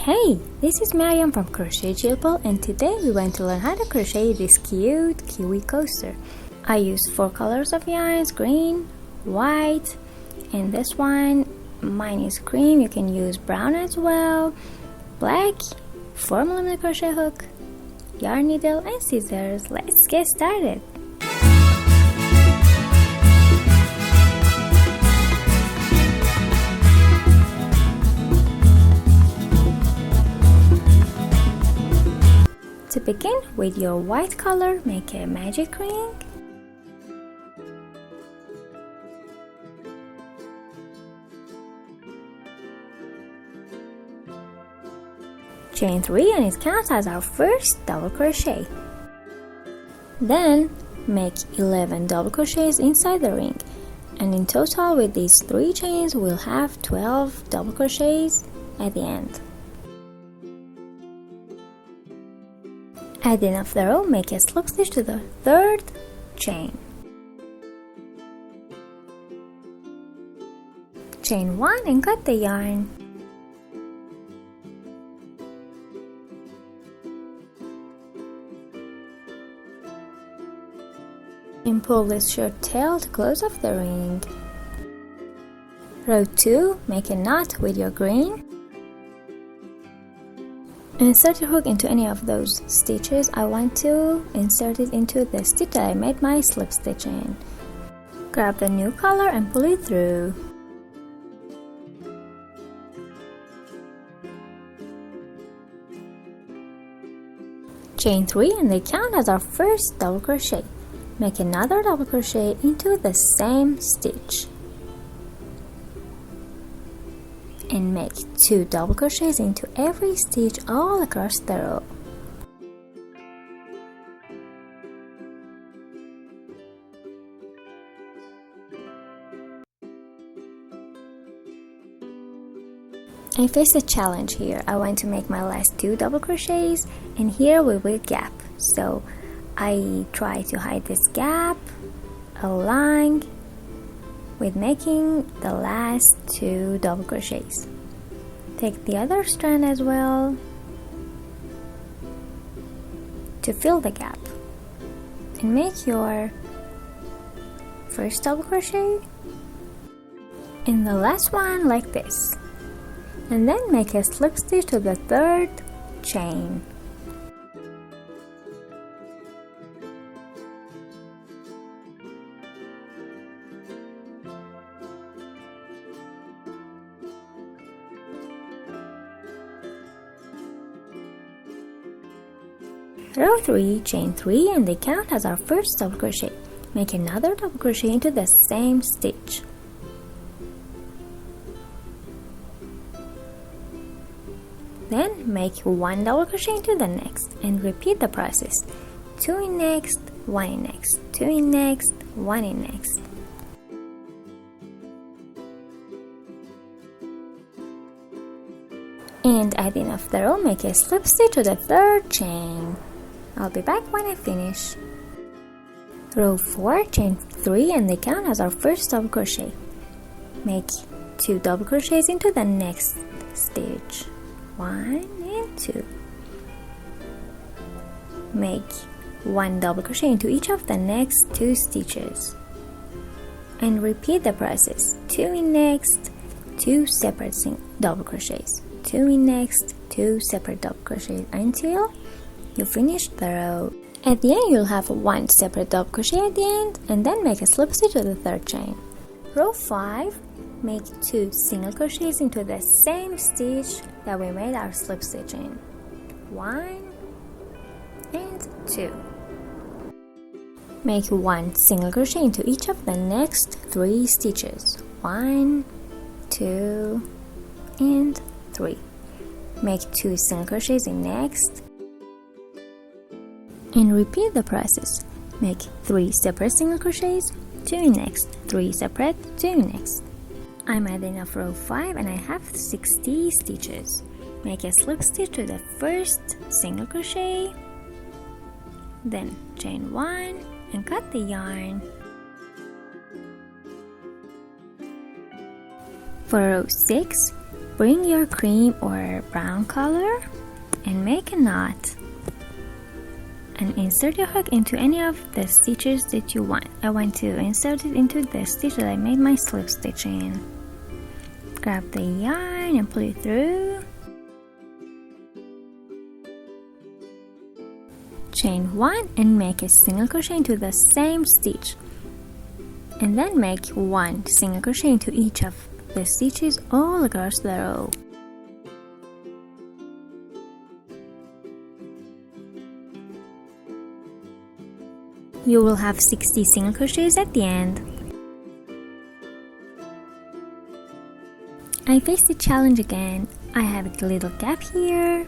Hey, this is Maryam from Crochet Chilpal, and today we want to learn how to crochet this cute kiwi coaster. I used 4 colors of yarns: green, white, and this one, mine is cream. You can use brown as well, black, 4mm crochet hook, yarn needle, and scissors. Let's get started. To begin with your white color, make a magic ring. Chain 3 and it counts as our first double crochet. Then make 11 double crochets inside the ring, and in total with these 3 chains we'll have 12 double crochets at the end. At the end of the row, make a slip stitch to the 3rd chain. Chain 1 and cut the yarn. And pull this short tail to close off the ring. Row 2, make a knot with your green. Insert your hook into any of those stitches. I want to insert it into the stitch that I made my slip stitch in. Grab the new color and pull it through. Chain 3 and they count as our first double crochet. Make another double crochet into the same stitch. And make 2 double crochets into every stitch all across the row. I faced a challenge here. I want to make my last 2 double crochets, and here we will gap. So I try to hide this gap along with making the last 2 double crochets. Take the other strand as well to fill the gap and make your first double crochet in the last one like this, and then make a slip stitch to the 3rd chain. Row 3, chain 3 and they count as our first double crochet. Make another double crochet into the same stitch. Then make 1 double crochet into the next and repeat the process. 2 in next, 1 in next, 2 in next, 1 in next. And at the end of the row, make a slip stitch to the 3rd chain. I'll be back when I finish. Row 4, chain 3 and they count as our first double crochet. Make 2 double crochets into the next stitch. 1 and 2. Make 1 double crochet into each of the next 2 stitches. And repeat the process. 2 in next, 2 separate double crochets. 2 in next, 2 separate double crochets until you finish the row. At the end you'll have 1 separate double crochet at the end, and then make a slip stitch to the 3rd chain. Row 5, make 2 single crochets into the same stitch that we made our slip stitch in. 1 and 2. Make 1 single crochet into each of the next 3 stitches. 1, 2 and 3. Make 2 single crochets in next and repeat the process. Make 3 separate single crochets, 2 in next, 3 separate, 2 in next. I'm at the end of row 5 and I have 60 stitches. Make a slip stitch to the first single crochet, then chain 1 and cut the yarn. For row 6, bring your cream or brown color and make a knot and insert your hook into any of the stitches that you want. I want to insert it into the stitch that I made my slip stitch in. Grab the yarn and pull it through. Chain 1 and make a single crochet into the same stitch, and then make 1 single crochet into each of the stitches all across the row. You will have 60 single crochets at the end. I faced the challenge again. I have a little gap here.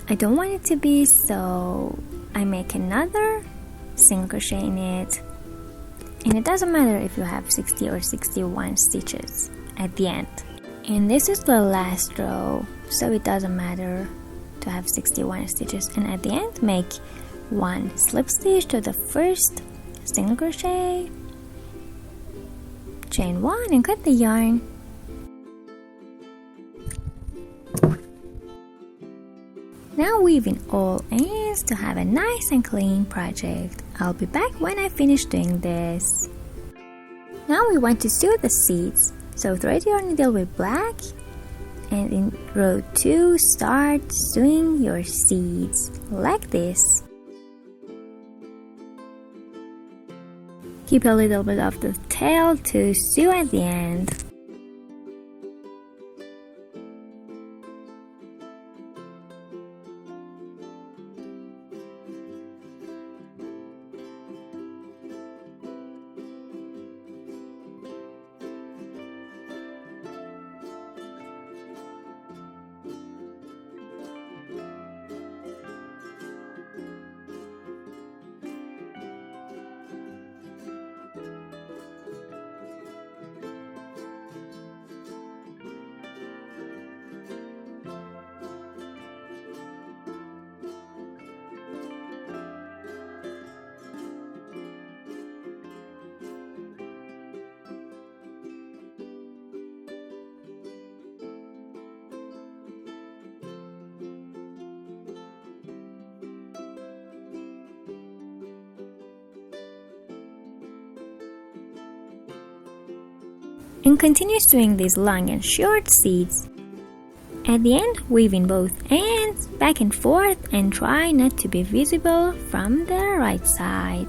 I don't want it to be, so I make another single crochet in it. And it doesn't matter if you have 60 or 61 stitches at the end. And this is the last row, so it doesn't matter to have 61 stitches. And at the end, make 1 slip stitch to the first single crochet, chain 1 and cut the yarn. Now weave in all ends to have a nice and clean project. I'll be back when I finish doing this. Now we want to sew the seeds, so thread your needle with black and in row 2 start sewing your seeds like this. Keep a little bit of the tail to sew at the end. And continue sewing these long and short seeds. At the end, weave in both ends back and forth and try not to be visible from the right side.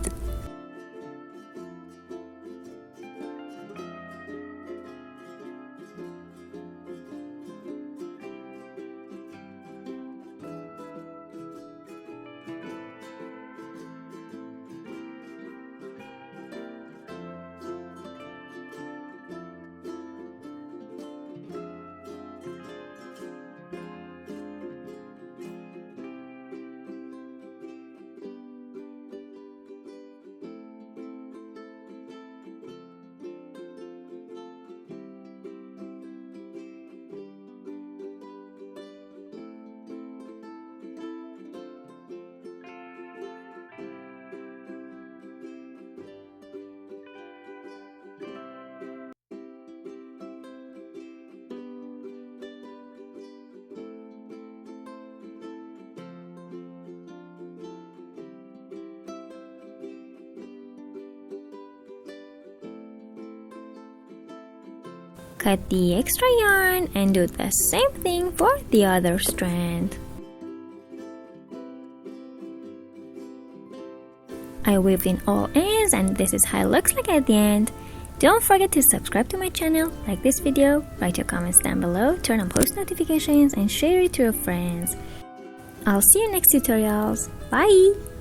Cut the extra yarn and do the same thing for the other strand. I weaved in all ends and this is how it looks like at the end. Don't forget to subscribe to my channel, like this video, write your comments down below, turn on post notifications and share it to your friends. I'll see you next tutorials. Bye!